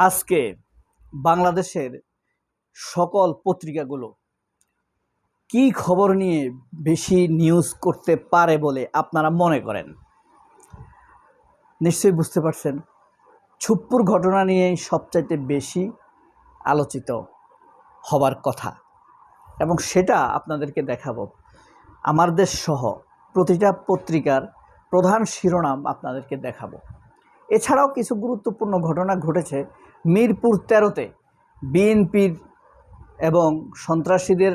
আজকে বাংলাদেশের সকল পত্রিকাগুলো কি খবর নিয়ে বেশি নিউজ করতে পারে বলে আপনারা মনে করেন? নিশ্চয়ই বুঝতে পারছেন, ছুপ্পুর ঘটনা নিয়েই সবচাইতে বেশি আলোচিত হবার কথা, এবং সেটা আপনাদেরকে দেখাবো। আমার দেশ সহ প্রতিটা পত্রিকার প্রধান শিরোনাম আপনাদেরকে দেখাবো। এছাড়াও কিছু গুরুত্বপূর্ণ ঘটনা ঘটেছে। মিরপুর 13-তে বিএনপির এবং সন্ত্রাসীদের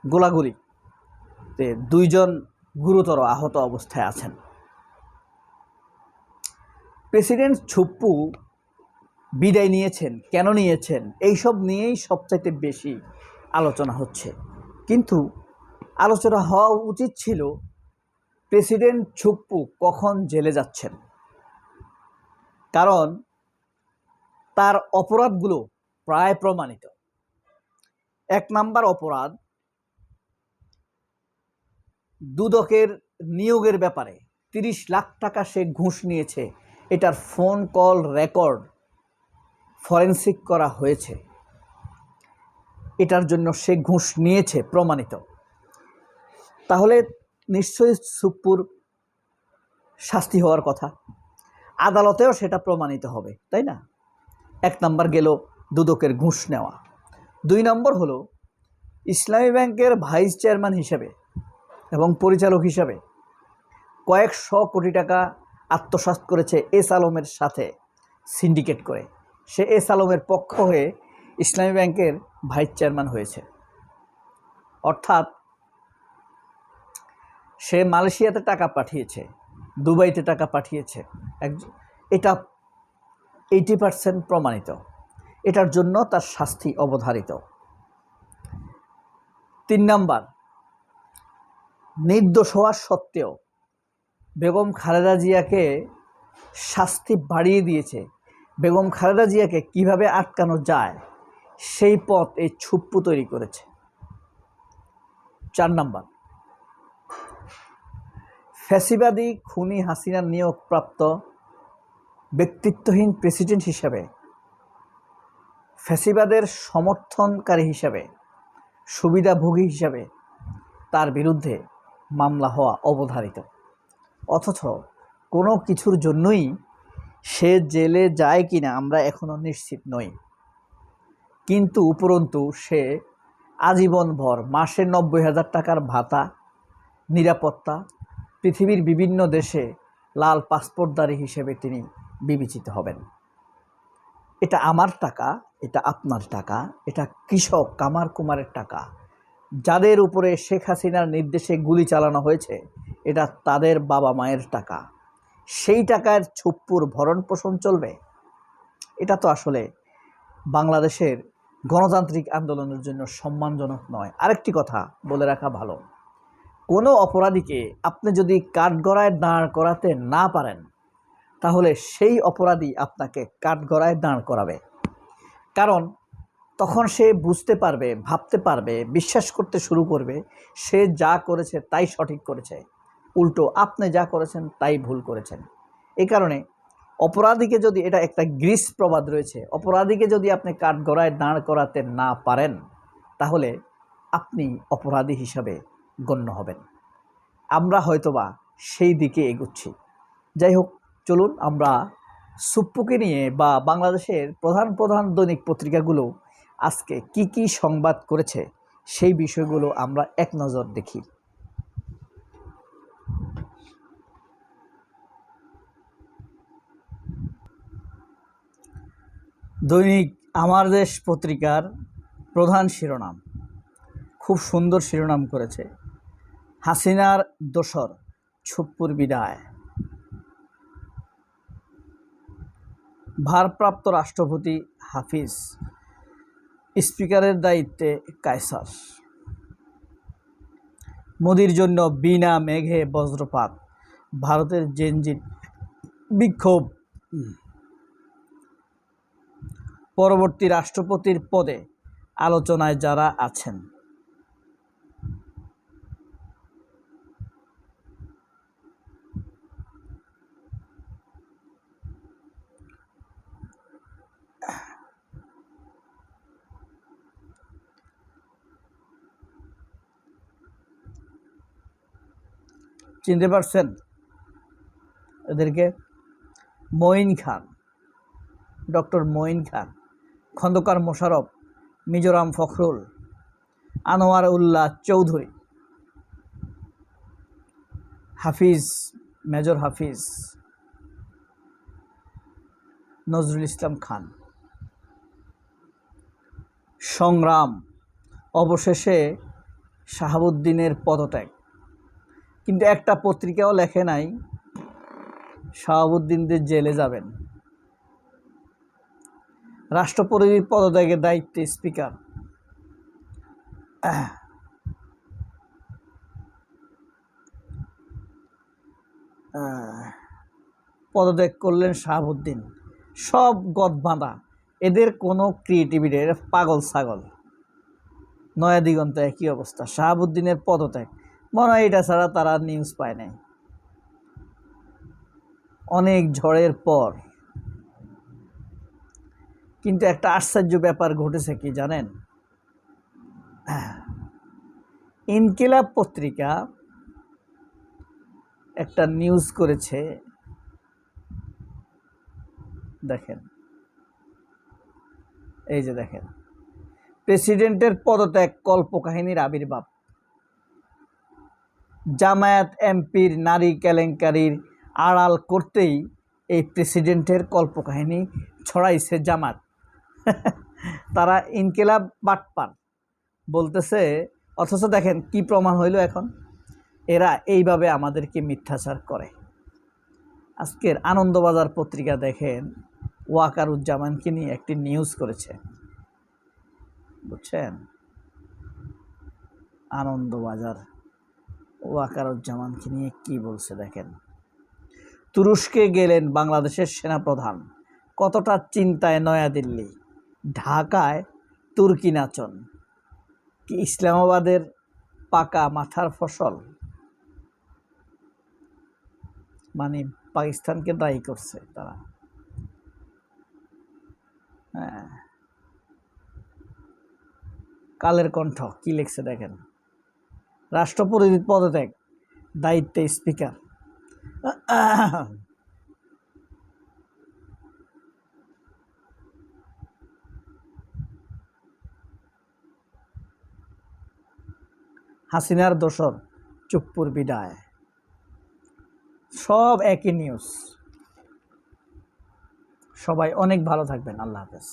গোলাগুলিতে 2 জন গুরুতর আহত অবস্থায় আছেন। প্রেসিডেন্ট ছুপ্পু বিদায় নিয়েছেন, কেন নিয়েছেন, এইসব নিয়েই সবচাইতে বেশি আলোচনা হচ্ছে। কিন্তু আলোচনা হওয়া উচিত ছিল প্রেসিডেন্ট ছুপ্পু কখন জেলে যাচ্ছেন, কারণ তার অপরাধগুলো প্রায় প্রমাণিত। 1 নাম্বার অপরাধ, দুদকের নিয়োগের ব্যাপারে 30 লাখ টাকা সে ঘুষ নিয়েছে। এটার ফোন কল রেকর্ড ফরেনসিক করা হয়েছে। এটার জন্য সে ঘুষ নিয়েছে, প্রমাণিত। তাহলে নিশ্চয়ই ছুপ্পুর শাস্তি হওয়ার কথা, আদালতেও সেটা প্রমাণিত হবে, তাই না? 1 নাম্বার গেল দুদকের ঘুষ নেওয়া। 2 নম্বর হলো ইসলামী ব্যাংকের ভাইস চেয়ারম্যান হিসেবে এবং পরিচালক হিসাবে কয়েকশো কোটি টাকা আত্মসাৎ করেছে এস আলমের সাথে সিন্ডিকেট করে। সে এস আলমের পক্ষ হয়ে ইসলামী ব্যাংকের ভাইস চেয়ারম্যান হয়েছে। অর্থাৎ সে মালয়েশিয়াতে টাকা পাঠিয়েছে, দুবাইতে টাকা পাঠিয়েছে। এটা 80% প্রমাণিত। এটার জন্য তার শাস্তি অবধারিত। 3 নাম্বার, নির্দোষ হওয়া সত্ত্বেও বেগম খালেদা জিয়াকে শাস্তি বাড়িয়ে দিয়েছে। বেগম খালেদা জিয়াকে কিভাবে আটকানো যায় সেই পথ এই ছুপ্পু তৈরি করেছে। 4 নাম্বার, ফ্যাসিবাদী খুনি হাসিনার নিয়োগপ্রাপ্ত ব্যক্তিত্বহীন প্রেসিডেন্ট হিসাবে, ফ্যাসিবাদের সমর্থনকারী হিসাবে, সুবিধাভোগী হিসাবে তার বিরুদ্ধে মামলা হওয়া অবধারিত। অথচ কোনো কিছুর জন্যই সে জেলে যায় কিনা আমরা এখনও নিশ্চিত নই। কিন্তু উপরন্তু সে আজীবনভর মাসে 90,000 টাকার ভাতা, নিরাপত্তা, পৃথিবীর বিভিন্ন দেশে লাল পাসপোর্টধারী হিসেবে তিনি বিবেচিত হবেন। এটা আমার টাকা, এটা আপনার টাকা, এটা কৃষক কামার কুমারের টাকা। যাদের উপরে শেখ হাসিনার নির্দেশে গুলি চালানো হয়েছে, এটা তাদের বাবা মায়ের টাকা। সেই টাকার ছুপ্পুর ভরণ পোষণ চলবে? এটা তো আসলে বাংলাদেশের গণতান্ত্রিক আন্দোলনের জন্য সম্মানজনক নয়। আরেকটি কথা বলে রাখা ভালো, কোনো অপরাধীকে আপনি যদি কাঠগড়ায় দাঁড় করাতে না পারেন, তাহলে সেই অপরাধী আপনাকে কাঠগড়ায় দাঁড় করাবে। কারণ তখন সে বুঝতে পারবে, ভাবতে পারবে, বিশ্বাস করতে শুরু করবে সে যা করেছে তাই সঠিক করেছে, উল্টো আপনি যা করেছেন তাই ভুল করেছেন। এই কারণে অপরাধীকে যদি, এটা একটা গ্রিস প্রবাদ রয়েছে, অপরাধীকে যদি আপনি কাঠগড়ায় দাঁড় করাতে না পারেন, তাহলে আপনি অপরাধী হিসাবে গণ্য হবেন। আমরা হয়তোবা সেই দিকে এগুচ্ছি। যাই হোক, চলুন আমরা ছুপ্পুকে নিয়ে বা বাংলাদেশের প্রধান দৈনিক পত্রিকাগুলো আজকে কি কি সংবাদ করেছে সেই বিষয়গুলো আমরা এক নজর দেখি। দৈনিক আমার দেশ পত্রিকার প্রধান শিরোনাম, খুব সুন্দর শিরোনাম করেছে, হাসিনার দোসর ছুপ্পুর বিদায়। ভারপ্রাপ্ত রাষ্ট্রপতি হাফিজ, স্পিকারের দায়িত্বে কায়সার। মোদির জন্য বিনা মেঘে বজ্রপাত, ভারতের জেনজির বিক্ষোভ। পরবর্তী রাষ্ট্রপতির পদে আলোচনায় যারা আছেন। চিনতে পারছেন এদেরকে? মঈন খান, ডক্টর মঈন খান, খন্দকার মোশাররফ, মিজোরাম ফখরুল, আনোয়ার উল্লাহ চৌধুরী, হাফিজ, মেজর হাফিজ, নজরুল ইসলাম খান। সংগ্রাম, অবশেষে শাহাবুদ্দিনের পদত্যাগ। কিন্তু একটা পত্রিকাও লেখে নাই শাহাবুদ্দিনদের জেলে যাবেন। রাষ্ট্রপতির পদত্যাগের দায়িত্বে স্পিকার। পদত্যাগ করলেন শাহাবুদ্দিন। সব গদ বাঁধা, এদের কোনো ক্রিয়েটিভিটি, এরা পাগল ছাগল। নয়া দিগন্ত একই অবস্থা। শাহাবুদ্দিনের পদত্যাগ, মনে হয় এটা ছাড়া তারা নিউজ পায় নাই। অনেক ঝড়ের পর কিন্তু একটা আশ্চর্য ব্যাপার ঘটেছে, কি জানেন? ইনকিলাব পত্রিকা একটা নিউজ করেছে, দেখেন, এই যে দেখেন, প্রেসিডেন্টের পদত্যাগ কল্পকাহিনীর আবির্ভাব। জামায়াত এমপির নারী কেলেঙ্কারির আড়াল করতেই এই প্রেসিডেন্টের কল্পকাহিনী ছড়াইছে জামাত। তারা ইনকিলাব বাটপার বলতেছে, অথচ দেখেন কি প্রমাণ হইল এখন। এরা এইভাবে আমাদেরকে মিথ্যাচার করে। আজকের আনন্দবাজার পত্রিকা দেখেন, ওয়াকারুজ্জামানকে নিয়ে একটি নিউজ করেছে, বুঝছেন? আনন্দবাজার ওয়াকারুজ্জামানকে নিয়ে কি বলছে দেখেন। তুরস্কে গেলেন বাংলাদেশের সেনাপ্রধান, কতটা চিন্তায় নয়াদিল্লি, ঢাকায় তুর্কি নাচন, কি ইসলামাবাদের পাকা মাথার ফসল? মানে পাকিস্তানকে দায়ী করছে তারা। হ্যাঁ, কালের কণ্ঠ কি লিখছে দেখেন। রাষ্ট্রপতির পদত্যাগ, দায়িত্বে স্পিকার। হাসিনার দোসর চুপ্পুর বিদায়, সব একই নিউজ। সবাই অনেক ভালো থাকবেন। আল্লাহ হাফেজ।